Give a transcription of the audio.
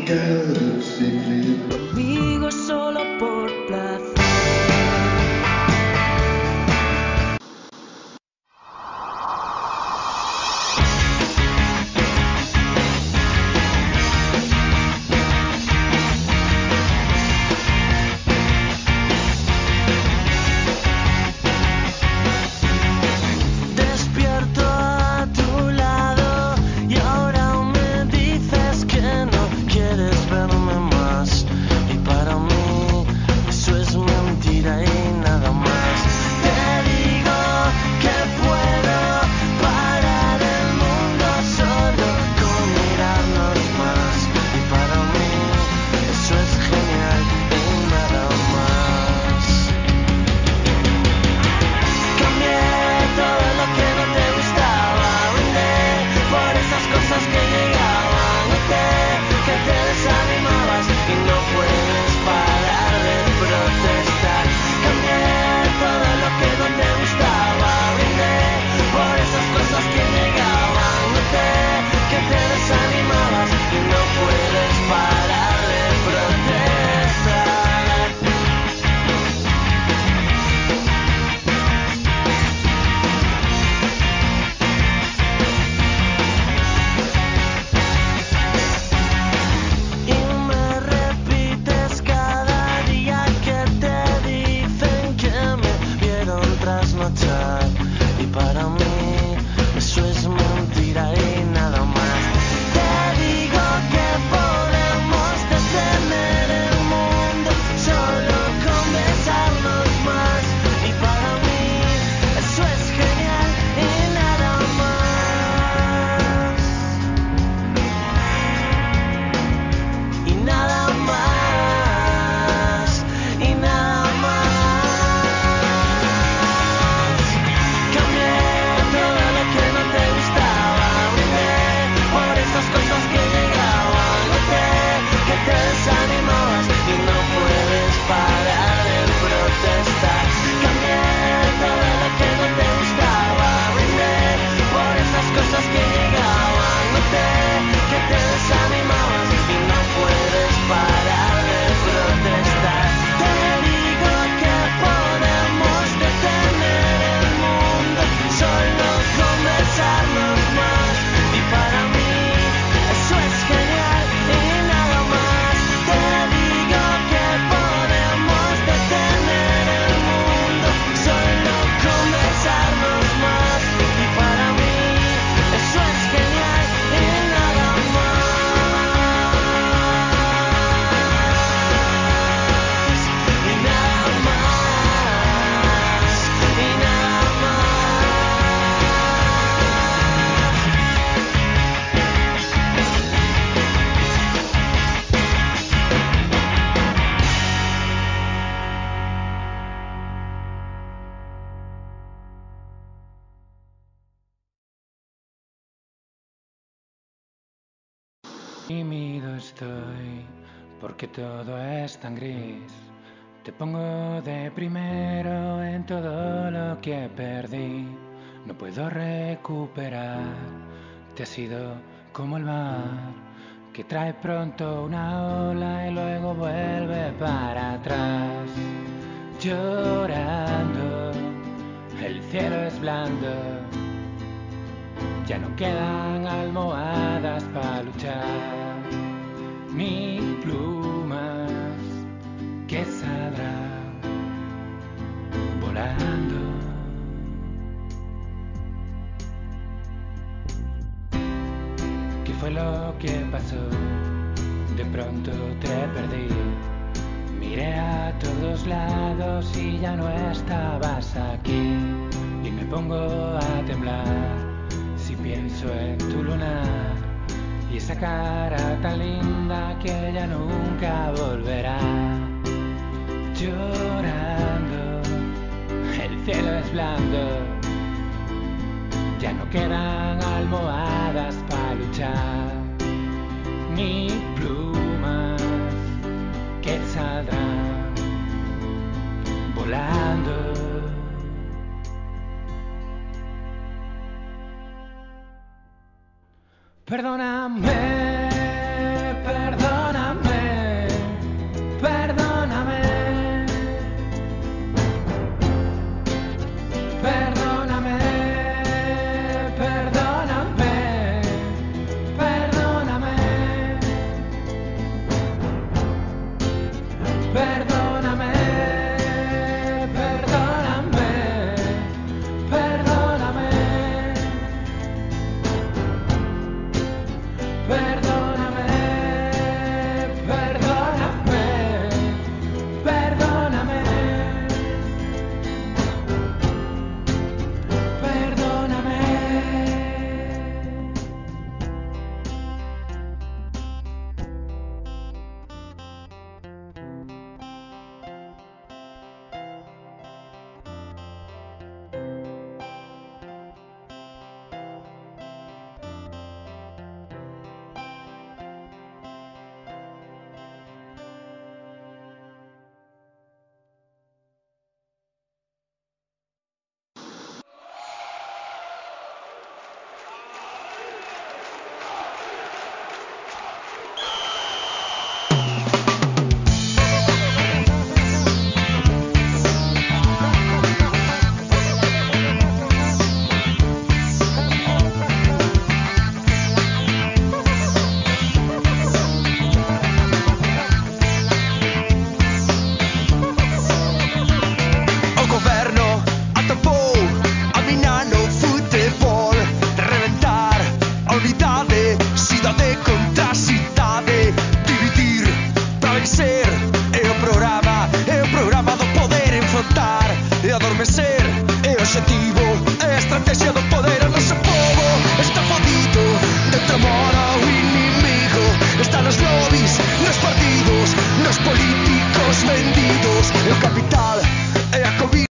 quero ser feliz. Conmigo solo por placer. Despierto a tu lado y ahora me dices que no quieres verme más. Y para mí eso es mentira y nada más. Te digo que puedo parar el mundo solo con mirarnos más. Y para mí eso es genial y nada más. Cambié todo lo que no te gustaba, brindé por esas cosas que llegaban, noté que te desanimabas y no puedes parar de protestar. Cambié todo lo que no te gustaba, brindé por esas cosas que llegaban, noté que te desanimabas y no puedes parar de protestar. Y me repites cada día que te dicen que me vieron trasnochar. Y para mí eso es mentira y nada más. Te digo que podemos detener el mundo solo con besarnos más. Y para mí eso es genial y nada más. Y nada más, y nada más. Cambié todo lo que no te gustaba, brindé por esas cosas que llegaban, noté que te desanimabas y no puedes parar de protestar. Cambié todo lo que no te gustaba, brindé por esas cosas que llegaban, noté que te desanimabas y no puedes parar de protestar. Te digo que podemos detener el mundo solo con besarnos más. Y para mí eso es genial y nada más. Te digo que podemos detener el mundo solo con besarnos más. Y para mí eso es genial y nada más. Y nada más, y nada Tímido estoy porque todo es tan gris. Te pongo de primero en todo lo que perdí. No puedo recuperar. Te has ido como el mar que trae pronto una ola y luego vuelve para atrás. Llorando, el cielo es blando. Ya no quedan almohadas para luchar, ni plumas que saldrán volando. ¿Qué fue lo que pasó? De pronto te perdí. Miré a todos lados y ya no estabas aquí. Y me pongo a temblar si pienso en tu lunar y esa cara tan linda que ya nunca volverá. Llorando, el cielo es blando. Ya no quedan almohadas para luchar, ni plumas que saldrán volando. Perdóname